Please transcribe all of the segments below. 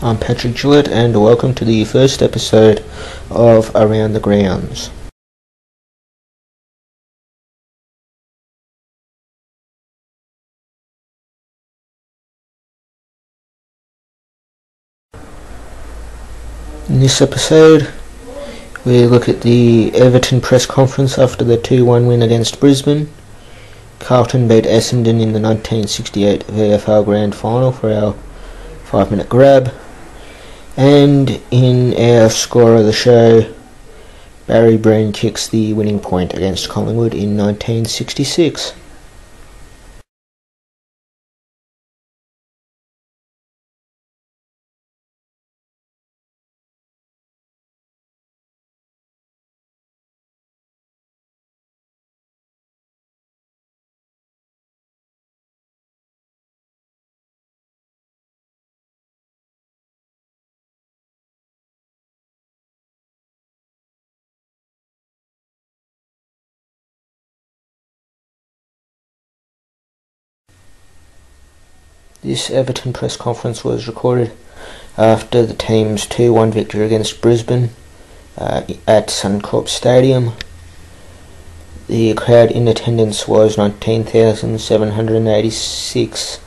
I'm Patrick Gillett and welcome to the first episode of Around the Grounds. In this episode we look at the Everton press conference after the 2-1 win against Brisbane. Carlton beat Essendon in the 1968 VFL Grand Final for our 5-minute grab. And in our score of the show, Barry Breen kicks the winning point against Collingwood in 1966. This Everton press conference was recorded after the team's 2-1 victory against Brisbane at Suncorp Stadium. The crowd in attendance was 19,786.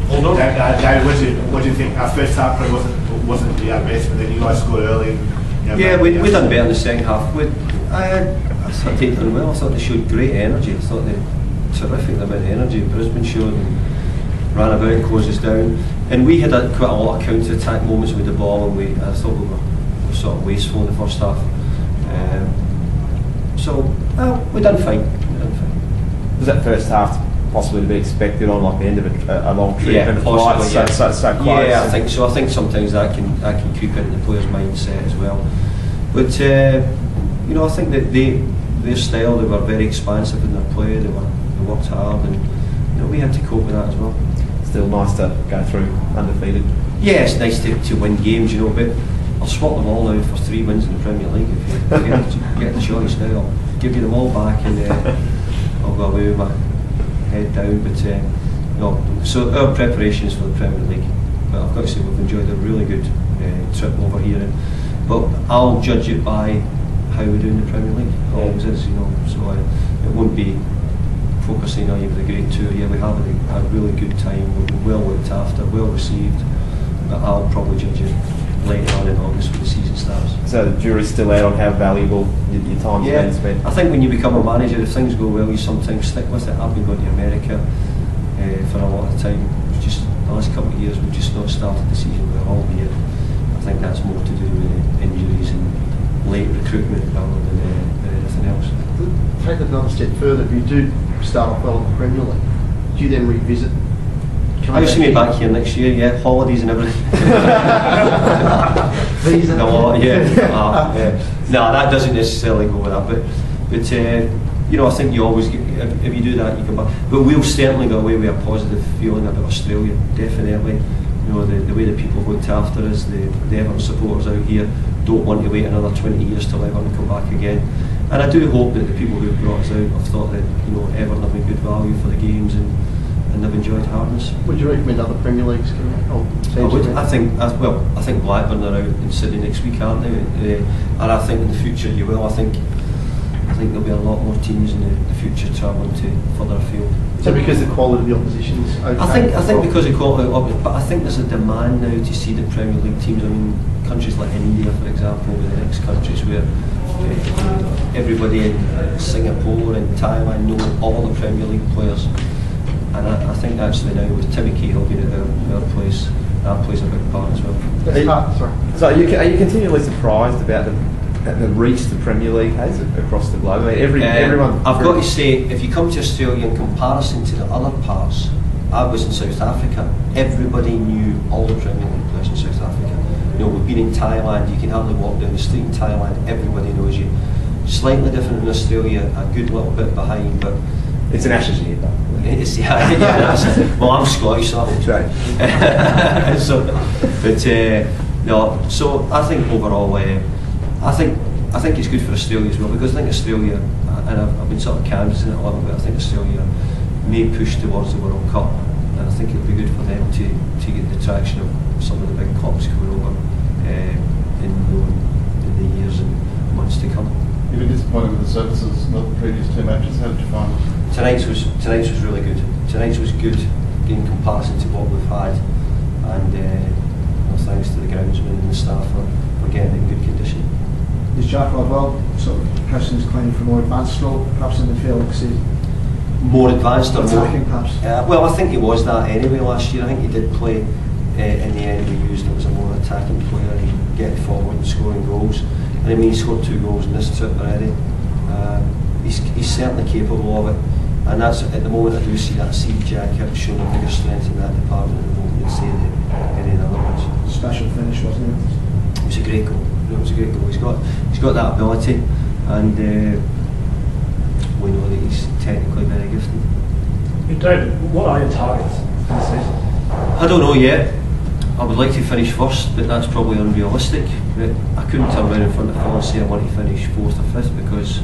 Well, David, what do you think? Our first half probably wasn't the best, but then you guys scored early. Yeah, we done better in the second half. I thought they done well. I thought they showed great energy. I thought they terrific amount of energy Brisbane showed and ran about and closed us down. And we had quite a lot of counter-attack moments with the ball, and I thought we were sort of wasteful in the first half. We done fine. Was that first half possibly to be expected on like the end of a long trip and flights so close? Yeah, I think so. I think sometimes that can creep into the player's mindset as well. But I think that their style, they were very expansive in their play. They worked hard, and we had to cope with that as well. Still nice to go through undefeated. Yeah, it's nice to win games, but I'll swap them all now for 3 wins in the Premier League if you get the choice now. I'll give you them all back, and I'll go away with my head down. But so our preparations for the Premier League. But I've got to say we've enjoyed a really good trip over here. But I'll judge it by how we do in the Premier League. It always is, So it won't be focusing on you've had a great tour. Yeah, we have had a really good time. We've been well looked after, well received. But I'll probably judge it later on in August when the season starts. So the jury's still out on how valuable your time's been spent? I think when you become a manager, if things go well, you sometimes stick with it. I've been going to America for a lot of time. Just the last couple of years, we've just not started the season well, albeit I think that's more to do with injuries and late recruitment rather than anything else. Take it another step further. If you do start off well in the Premier League, do you then revisit? I'll see me back here next year, yeah, holidays and everything. Visa? No, yeah. No, that doesn't necessarily go with that, but I think you always get, if you do that, you come back. But we'll certainly go away with a positive feeling about Australia, definitely. The way the people looked after us, the Everton supporters out here don't want to wait another 20 years till Everton come back again. And I do hope that the people who brought us out have thought that Everton have been good value for the games and they've enjoyed hardness. Would you recommend other Premier Leagues? I would. I think Blackburn are out in Sydney next week, aren't they? And I think in the future you will. I think there'll be a lot more teams in the future travelling to further afield. So because the quality of the opposition's okay? I think because of quality, but I think there's a demand now to see the Premier League teams. I mean, countries like India, for example, with the next countries where everybody in Singapore and Thailand know all the Premier League players. And I think actually now with Timmy Cahill being at our place, that plays a big part as well. So are you continually surprised about the reach the Premier League has across the globe? I mean, everyone. I've got to say, if you come to Australia in comparison to the other parts, I was in South Africa. Everybody knew all the Premier League players in South Africa. We've been in Thailand. You can hardly walk down the street in Thailand. Everybody knows you. Slightly different in Australia, a good little bit behind, but it's an Ashes year, though. It's, well, I'm Scottish, so that's right. So I think overall, I think it's good for Australia as well, because I think Australia, and I've been sort of canvassing it a little bit. I think Australia may push towards the World Cup, and I think it'll be good for them to get the traction of some of the big clubs coming over in the years and months to come. You've been disappointed with the services, not the previous two matches. How did you find it? Tonight's was really good. Tonight's was good in comparison to what we've had, and thanks to the groundsmen and the staff for getting it in good condition. Is Jack Rodwell sort of pressing his claim for more advanced role, perhaps in the field? More advanced or more attacking, perhaps? Well, I think he was that anyway last year. I think he did play in the end we used him as a more attacking player and getting forward and scoring goals. And I mean, he scored 2 goals in this trip already. He's certainly capable of it, and that's at the moment I do see Jack showing a bigger strength in that department at the moment than say any of the other ones. Special finish, wasn't it? It was a great goal. It was a great goal. He's got that ability, and we know that he's technically very gifted. David, what are your targets for the season? I don't know yet. I would like to finish first, but that's probably unrealistic. But I couldn't turn around in front of Phil and say I want to finish 4th or 5th, because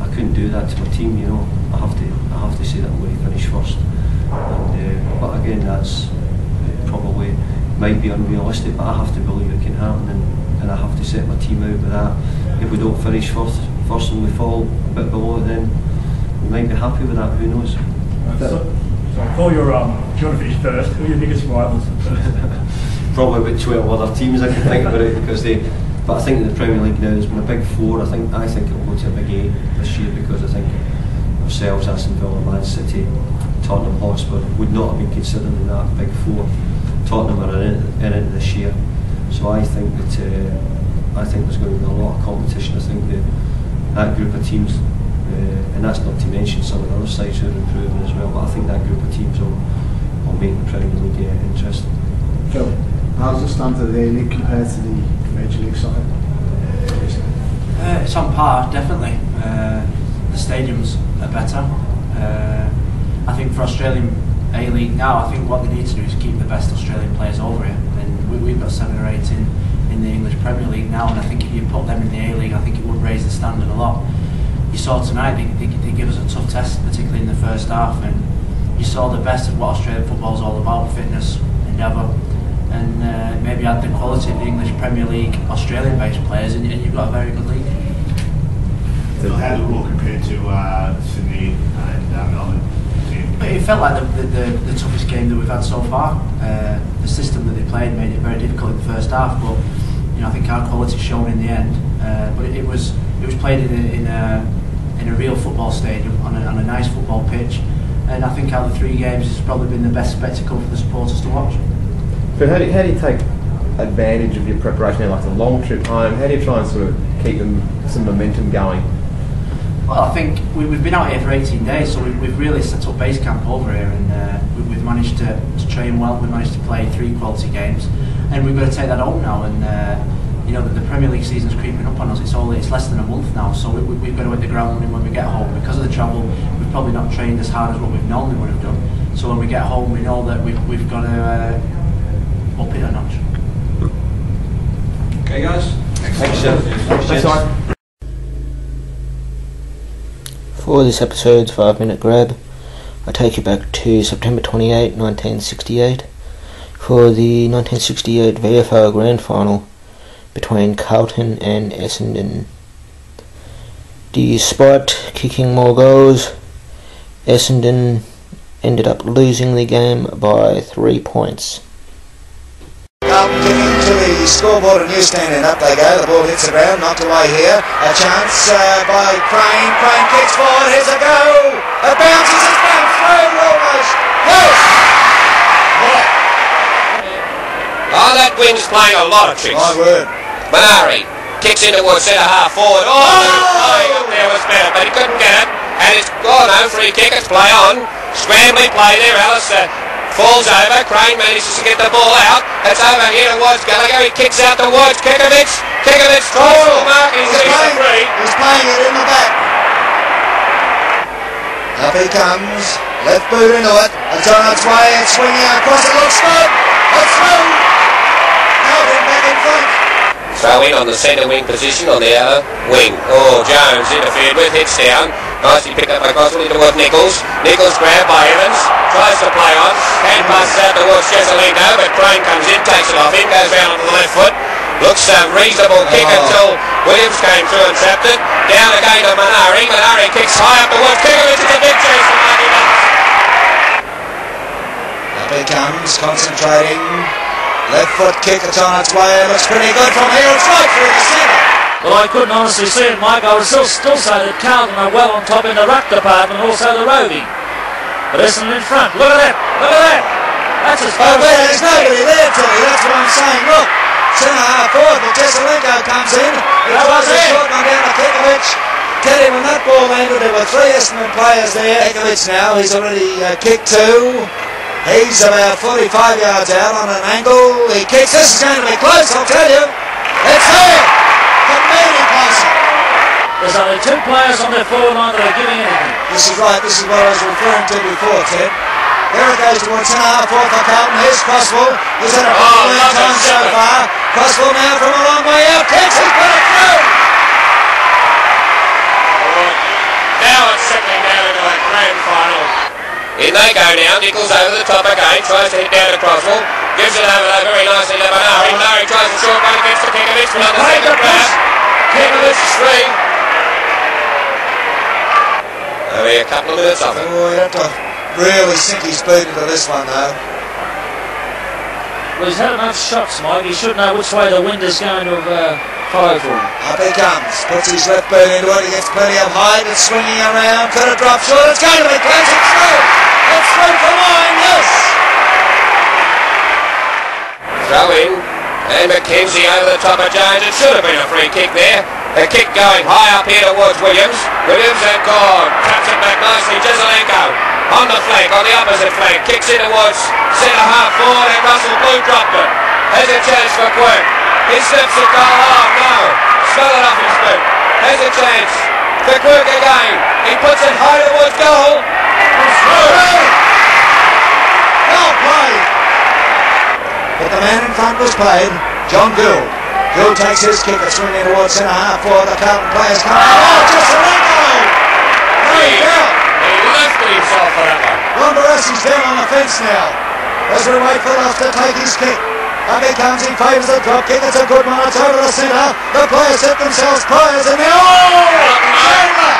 I couldn't do that to my team. You know, I have to say that I'm going to finish first. And, but again, that's probably might be unrealistic, but I have to believe it can happen, and I have to set my team out with that. If we don't finish first and we fall a bit below it, then we might be happy with that. Who knows? So for your, if you want to finish first, who are your biggest rivals for first? Probably about 12 other teams I can think about it, because but I think in the Premier League now there's been a big 4. I think it'll go to a big 8 this year, because I think ourselves, Aston Villa, Man City, Tottenham Hotspur would not have been considered in that big 4. Tottenham are in it this year, so I think that there's going to be a lot of competition. I think that group of teams, and that's not to mention some of the other sides who are improving as well, but I think that group of teams will make the Premier League interesting. Phil, how does it stand to the A-League compared to the Major League Soccer? It's on par, definitely. The stadiums are better. I think for Australian A-League now, I think what they need to do is keep the best Australian players over here. And we've got 7 or 8 in the English Premier League now, and I think if you put them in the A-League, I think it would raise the standard a lot. You saw tonight, they give us a tough test, particularly in the first half, and you saw the best of what Australian football is all about: fitness, endeavour, and maybe add the quality of the English Premier League Australian-based players, and you've got a very good league. So how did it all compare to Sydney and Melbourne? It felt like the toughest game that we've had so far. The system that they played made it very difficult in the first half, but I think our quality showed in the end. But it was played in a real football stadium on a nice football pitch, and I think out of the 3 games it's probably been the best spectacle for the supporters to watch. But how do you take advantage of your preparation, like a long trip home? How do you try and sort of keep some momentum going? Well, I think we've been out here for 18 days, so we've really set up base camp over here, and we've managed to train well. We've managed to play 3 quality games, and we've got to take that home now. And the Premier League season's creeping up on us. It's less than a month now, so we've got to hit the ground running when we get home. Because of the travel, we've probably not trained as hard as what we've normally would have done. So when we get home, we know that we've got to up it a notch. Okay, guys. Thanks, Thanks. For this episode's 5-minute grab, I take you back to September 28, 1968, for the 1968 VFL Grand Final between Carlton and Essendon. Despite kicking more goals, Essendon ended up losing the game by 3 points. Carlton kicking to the scoreboard and Newstein, and up they go. The ball hits the ground, knocked away here. A chance by Crane. Crane kicks forward. Here's a go. It bounces. It's bounced through almost. Yes. Oh, that wind's playing a lot of tricks. My word. Manari kicks in towards centre half forward. There was better, but he couldn't get it. And it's gone home. Free kick. It's play on. Scrambling play there. Alice falls over. Crane manages to get the ball out. It's over here towards Gallagher. He kicks out towards Kikovic. Kikovic tries for the mark. He's free. He's playing it in the back. Up he comes. Left boot into it. It's on its way. It's swinging across. It looks good. It's through. Carlton back in front. Throw in on the centre wing position on the outer wing. Oh, Jones interfered with. Hits down. Nicely picked up by Croswell towards Nichols. Nichols grabbed by Evans. Tries to play on. Hand passes out towards Cheselenko, but Crane comes in, takes it off him, goes round on the left foot. Looks a reasonable kick until Williams came through and trapped it. Down again to Manari. Manari kicks high up towards Kikovich. It's a big chase for Marty Bunce. Up he comes, concentrating. Left foot kick, it's on its way. It looks pretty good from here. It's right through the centre. Well, I couldn't honestly see it, Mike. I would still say that Carlton are well on top in the ruck department and also the roving. But Essendon in front. Look at that. Look at that. That's as far as... There's nobody there, Tilly. That's what I'm saying. Look. Centre half forward, but Cheselenko comes in. He tries a short one down to Kikovich. Tell him when that ball landed, there were 3 Essendon players there. Kikovich now, he's already kicked 2. He's about 45 yards out on an angle. He kicks. This is going to be close, I'll tell you. It's there. The meaty closer. There's only 2 players on their forward line that are giving anything. This is right. This is what I was referring to before, Ted. There it goes towards centre half forward for Carlton. Here's Crosswell. He's had a long time so far. Crosswell now from a long way out. Kicks. He's put it through. Now it's settling down into a grand final. In they go now. Nichols over the top again. Tries to hit down to Crosswell. Gives it over there very nicely to Manari. Manari tries a short run against the Kikovich. But on the second grab. Kikovich free. There'll be a couple of minutes of it. Oh, you have to really sink his boot into this one, though. Well, he's had enough shots, Mike. He should know which way the wind is going to follow for him. Up he comes. Puts his left boot into it. He gets plenty of height. It's swinging around. Could have dropped short. It's going to be close. It's through. It's through for mine. Yes. Throw in. And McKenzie over the top of Jones. It should have been a free kick there. A kick going high up here towards Williams. Williams and Gord. Taps it back nicely. Cheselenko on the flank, on the opposite flank. Kicks in towards centre half forward and Russell Blue dropped it. Has a chance for Quirk. He slips it goal. Oh no. Smell it off his boot. Has a chance for Quirk again. He puts it high towards goal. It's through. Well played. But the man in front was played. John Gould. Gould takes his kick. It's swinging towards centre half forward. The Carlton players come out. Oh, Cheselenko! There you go. He lifted himself for that one. Wambarasi's down on the fence now. As we wait for Luff to take his kick. Up he comes, he favours the drop kick. It's a good one. It's over the centre. The players set themselves players in there. Oh! Chandler!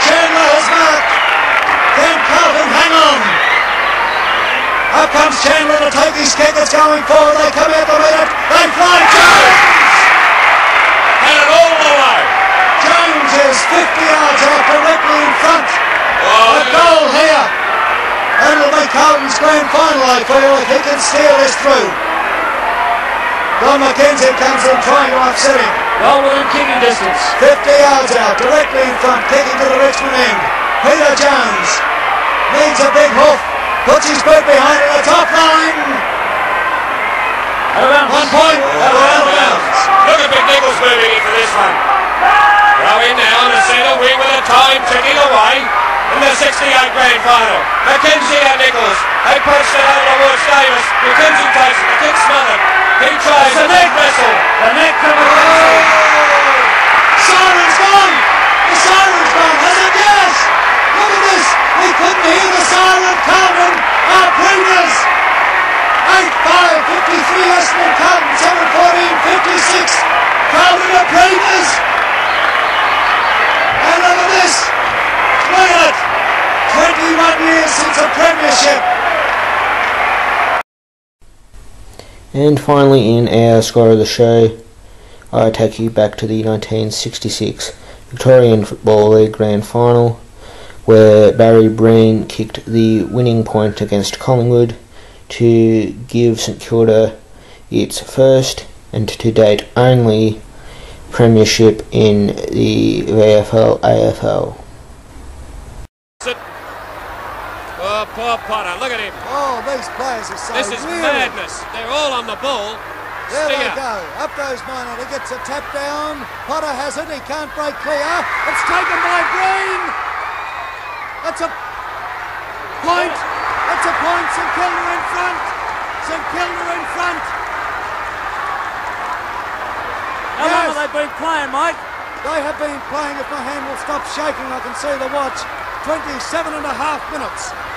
Chandler has marked. Can Carlton hang on? Up comes Chandler to take his kick. It's going forward. They come out to meet it. They fly. Jones! And it all the way. Jones is 50 yards out directly in front. A goal here. And it'll be Carlton's grand final, I feel, if he can steal this through. Don McKenzie comes in trying to upset him. Well within kicking distance. 50 yards out, directly in front, kicking to the Richmond end. Peter Jones needs a big hoof. Puts his boot behind it, the top line. Out of bounds. 1 point. Out of bounds. Look at Big Nichols moving into this one. Throw in now on the centre wing with the time ticking away in the 68 grand final. McKenzie and Nichols. They punched it over towards Davis. McKenzie takes it. The kick smothered. He tries the neck wrestle. The neck coming through. Siren's gone. The siren's gone. Has it? Yes. Look at this. We couldn't hear the siren. Carlton are premiers. 8-5, 53 Essendon, Carlton 7-14, 56. Carlton are premiers. And look at this. Look at it. 21 years since a premiership. And finally, in our score of the show, I take you back to the 1966 Victorian Football League Grand Final, where Barry Breen kicked the winning point against Collingwood to give St Kilda its first and to date only premiership in the VFL AFL. Oh, poor Potter, look at him. Oh, these players are so This is weary. madness. They're all on the ball. There Stinger. they go. Up goes Minor. He gets a tap down. Potter has it. He can't break clear. It's taken by Green. That's a point. That's a point. St Kilda in front. St Kilda in front. How long have they been playing, Mike? They have been playing, if my hand will stop shaking, I can see the watch, 27 and a half minutes.